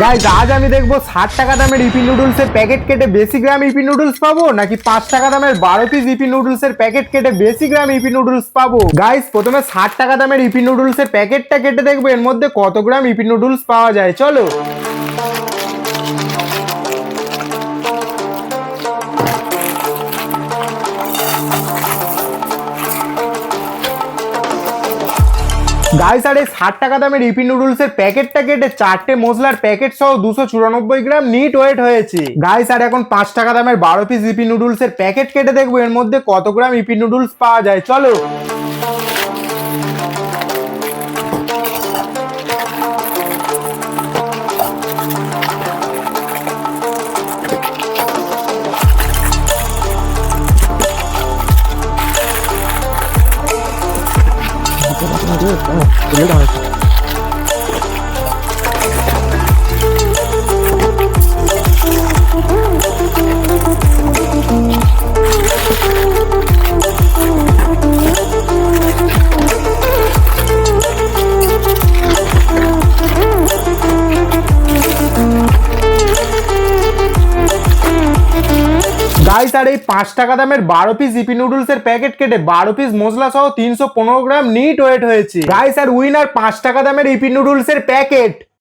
Guys আজ আমি দেখবো 60 টাকা দামের ইপি নুডলস এর প্যাকেট কেটে বেশি গ্রাম ইপি নুডলস পাবো নাকি 5 টাকা দামের 12 পিস ইপি নুডলস এর প্যাকেট কেটে বেশি গ্রাম ইপি নুডলস পাবো। গাইজ প্রথমে 60 টাকা দামের ইপি নুডলস এর প্যাকেটটা কেটে দেখবো এর মধ্যে কত গ্রাম ইপি নুডলস পাওয়া যায়। চলো। গাইস আর এই 60 টাকা দামের ইপি নুডলস এর প্যাকেটটা কেটে 4টে মশলার প্যাকেট সহ 294 গ্রাম নিট ওয়েট হয়েছে। গাইস আর এখন 5 টাকা দামের 12 পিস ইপি নুডলস এর প্যাকেট কেটে দেখবো এর মধ্যে কত গ্রাম ইপি নুডলস পাওয়া যায়। চলো। গাইস আর এই 5 টাকা দামের 12 পিস ইপি নুডলস এর প্যাকেট কেটে 12 পিস মশলা সহ 315 গ্রাম নিট ওয়েট হয়েছে। গাইস আর উইনার 5 টাকা দামের ইপি নুডলস এর প্যাকেট।